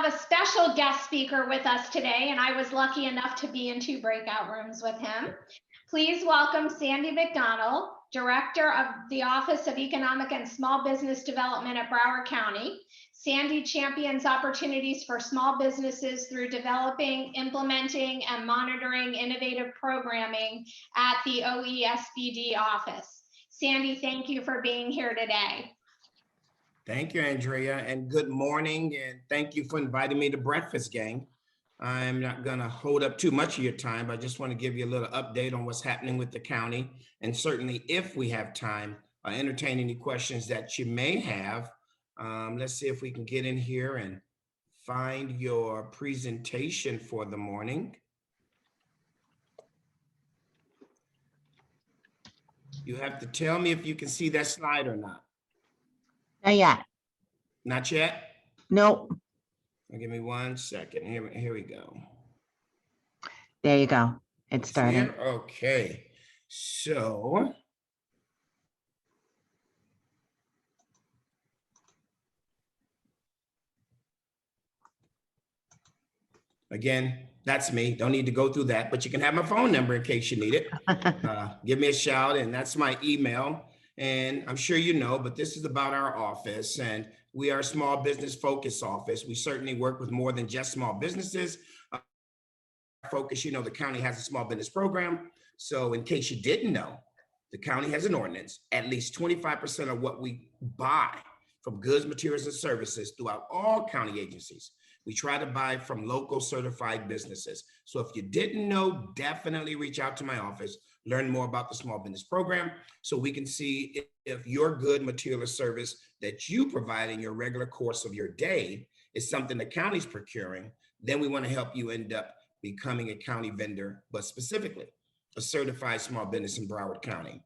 have a special guest speaker with us today, and I was lucky enough to be in 2 breakout rooms with him. Please welcome Sandy McDonald, Director of the Office of Economic and Small Business Development at Broward County. Sandy champions opportunities for small businesses through developing, implementing, and monitoring innovative programming at the OESBD office. Sandy, thank you for being here today. Thank you, Andrea, and good morning, and thank you for inviting me to breakfast, gang. I'm not gonna hold up too much of your time, but I just want to give you a little update on what's happening with the county, and certainly if we have time, entertain any questions that you may have. Let's see if we can get in here and find your presentation for the morning. You have to tell me if you can see that slide or not. Not yet. Not yet? Nope. Give me 1 second. Here we go. There you go. It's starting. Here? Okay. So again, that's me. Don't need to go through that, but you can have my phone number in case you need it. Give me a shout, and that's my email. And I'm sure you know, but this is about our office, and we are a small business focused office. We certainly work with more than just small businesses. Focus, you know, the county has a small business program. So in case you didn't know, the county has an ordinance. At least 25% of what we buy from goods, materials, and services throughout all county agencies, we try to buy from local certified businesses. So if you didn't know, definitely reach out to my office, learn more about the small business program so we can see if your good, material, or service that you provide in your regular course of your day is something the county's procuring. Then we want to help you end up becoming a county vendor, but specifically a certified small business in Broward County.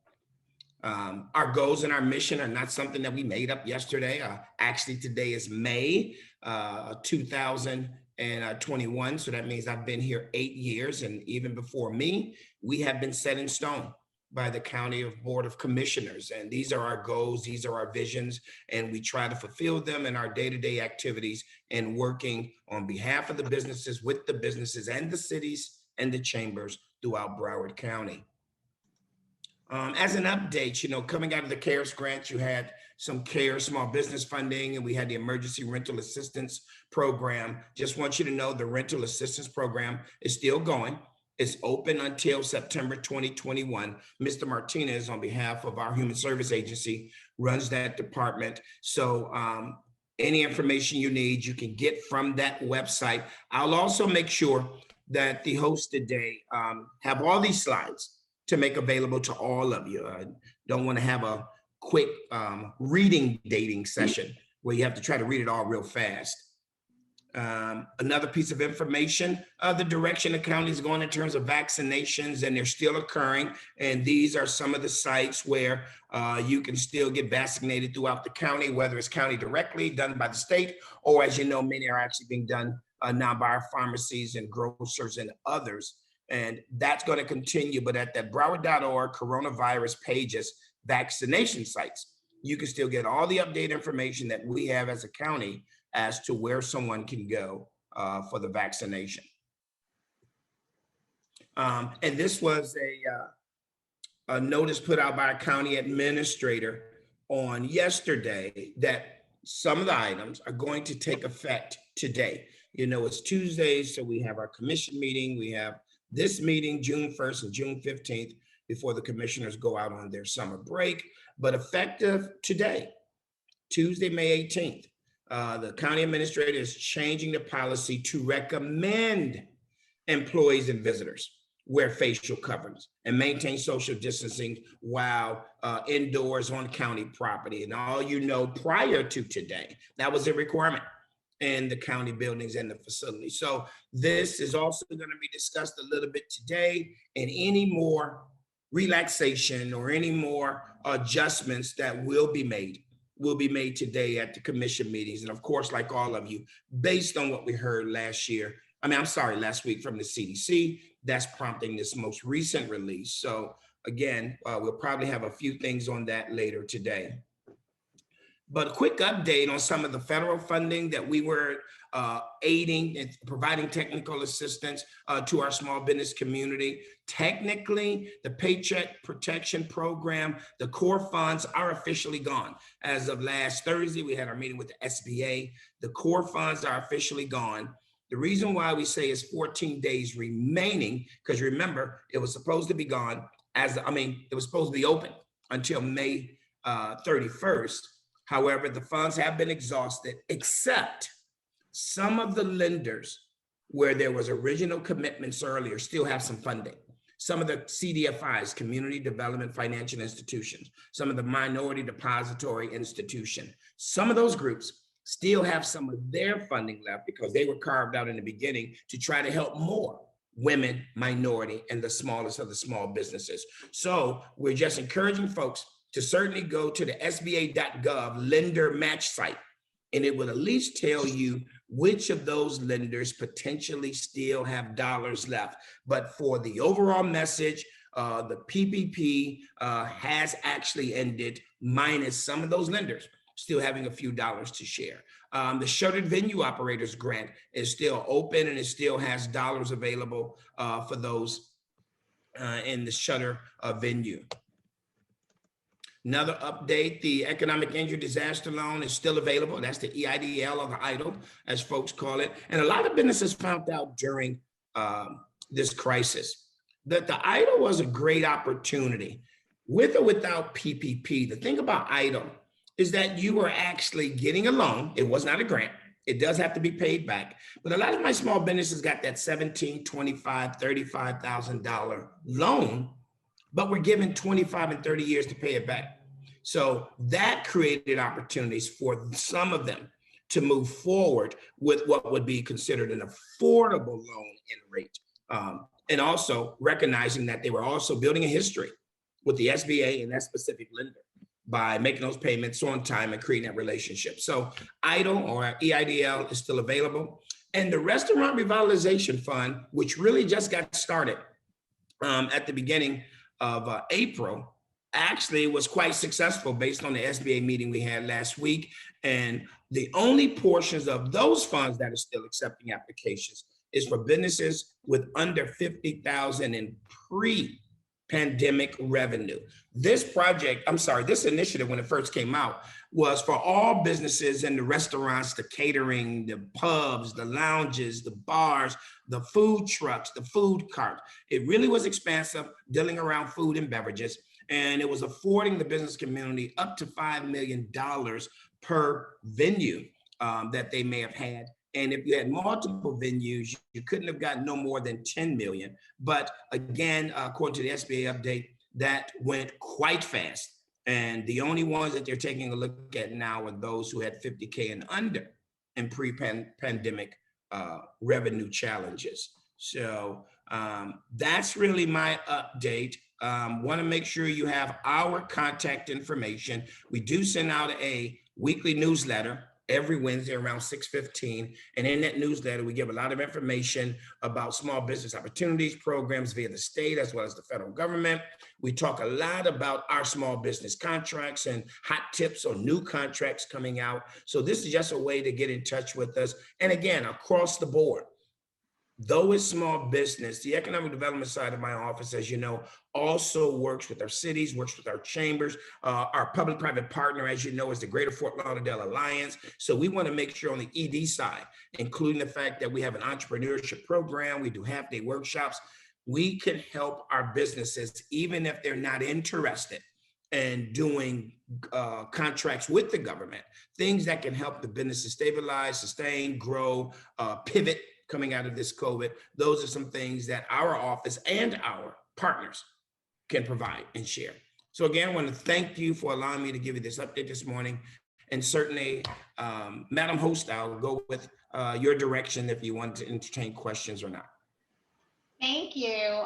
Our goals and our mission are not something that we made up yesterday. Actually, today is May 2021. So that means I've been here 8 years. And even before me, we have been set in stone by the County Board of Commissioners. And these are our goals, these are our visions, and we try to fulfill them in our day-to-day activities and working on behalf of the businesses, with the businesses and the cities and the chambers throughout Broward County. As an update, you know, coming out of the CARES grant, you had some CARES small business funding, and we had the emergency rental assistance program. Just want you to know the rental assistance program is still going. It's open until September 2021. Mr. Martinez, on behalf of our Human Service Agency, runs that department. So any information you need, you can get from that website. I'll also make sure that the host today have all these slides to make available to all of you. I don't want to have a quick reading dating session where you have to try to read it all real fast. Another piece of information, the direction the county is going in terms of vaccinations, and they're still occurring. And these are some of the sites where you can still get vaccinated throughout the county, whether it's county directly done by the state, or as you know, many are actually being done now by our pharmacies and grocers and others. And that's going to continue, but at that Broward.org coronavirus pages, vaccination sites, you can still get all the updated information that we have as a county as to where someone can go for the vaccination. And this was a notice put out by a county administrator on yesterday that some of the items are going to take effect today. You know, it's Tuesday, so we have our commission meeting. We have this meeting June 1st and June 15th before the commissioners go out on their summer break. But effective today, Tuesday, May 18th, the county administrator is changing the policy to recommend employees and visitors wear facial coverings and maintain social distancing while indoors on county property. And all you know, prior to today, that was a requirement in the county buildings and the facilities. So this is also going to be discussed a little bit today, and any more relaxation or any more adjustments that will be made today at the commission meetings. And of course, like all of you, based on what we heard last week from the CDC, that's prompting this most recent release. So again, we'll probably have a few things on that later today. But a quick update on some of the federal funding that we were aiding and providing technical assistance to our small business community. Technically, the Paycheck Protection Program, the core funds are officially gone. As of last Thursday, we had our meeting with the SBA. The core funds are officially gone. The reason why we say it's 14 days remaining, because remember, it was supposed to be gone it was supposed to be open until May 31st. However, the funds have been exhausted, except some of the lenders where there was original commitments earlier still have some funding. Some of the CDFIs, Community Development Financial Institutions, some of the Minority Depository Institution, some of those groups still have some of their funding left because they were carved out in the beginning to try to help more women, minority, and the smallest of the small businesses. So we're just encouraging folks to certainly go to the SBA.gov lender match site, and it will at least tell you which of those lenders potentially still have dollars left. But for the overall message, the PPP has actually ended, minus some of those lenders still having a few dollars to share. The Shuttered Venue Operators Grant is still open, and it still has dollars available for those in the shutter venue. Another update, the Economic Injury Disaster Loan is still available. That's the EIDL, or the EIDL, as folks call it. And a lot of businesses found out during this crisis that the EIDL was a great opportunity. With or without PPP, the thing about EIDL is that you are actually getting a loan. It was not a grant. It does have to be paid back. But a lot of my small businesses got that $17,000, $25,000, $35,000 loan, but we're given 25 and 30 years to pay it back. So that created opportunities for some of them to move forward with what would be considered an affordable loan in rate. And also recognizing that they were also building a history with the SBA and that specific lender by making those payments on time and creating that relationship. So EIDL, or EIDL, is still available. And the Restaurant Revitalization Fund, which really just got started at the beginning of April, actually was quite successful based on the SBA meeting we had last week. And the only portions of those funds that are still accepting applications is for businesses with under 50,000 in pre-pandemic revenue. This initiative, when it first came out, was for all businesses in the restaurants, the catering, the pubs, the lounges, the bars, the food trucks, the food cart. It really was expansive, dealing around food and beverages, and it was affording the business community up to $5 million per venue that they may have had. And if you had multiple venues, you couldn't have gotten no more than 10 million. But again, according to the SBA update, that went quite fast. And the only ones that they're taking a look at now are those who had 50K and under in pre-pandemic revenue challenges. So that's really my update. Want to make sure you have our contact information. We do send out a weekly newsletter every Wednesday around 6:15. And in that newsletter, we give a lot of information about small business opportunities, programs via the state as well as the federal government. We talk a lot about our small business contracts and hot tips on new contracts coming out. So this is just a way to get in touch with us. And again, across the board, though it's small business, the economic development side of my office, as you know, also works with our cities, works with our chambers. Our public-private partner, as you know, is the Greater Fort Lauderdale Alliance. So we want to make sure on the ED side, including the fact that we have an entrepreneurship program, we do half-day workshops, we can help our businesses, even if they're not interested in doing contracts with the government, things that can help the businesses stabilize, sustain, grow, pivot, coming out of this COVID. Those are some things that our office and our partners can provide and share. So again, I want to thank you for allowing me to give you this update this morning. And certainly, Madam Host, I'll go with your direction if you want to entertain questions or not. Thank you.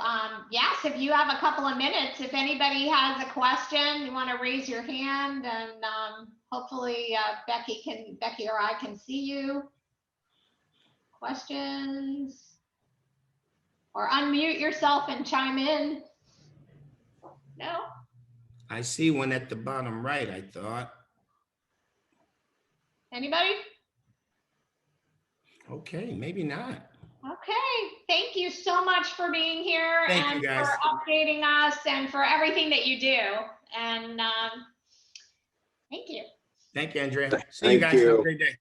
Yes, if you have a couple of minutes, if anybody has a question, you want to raise your hand, and hopefully Becky or I can see you. Questions? Or unmute yourself and chime in. No? I see one at the bottom right, I thought. Anybody? Okay, maybe not. Okay, thank you so much for being here Thank and you, guys. for updating us and for everything that you do. And thank you. Thank you, Andrea. See you Thank guys. Have a you. great day.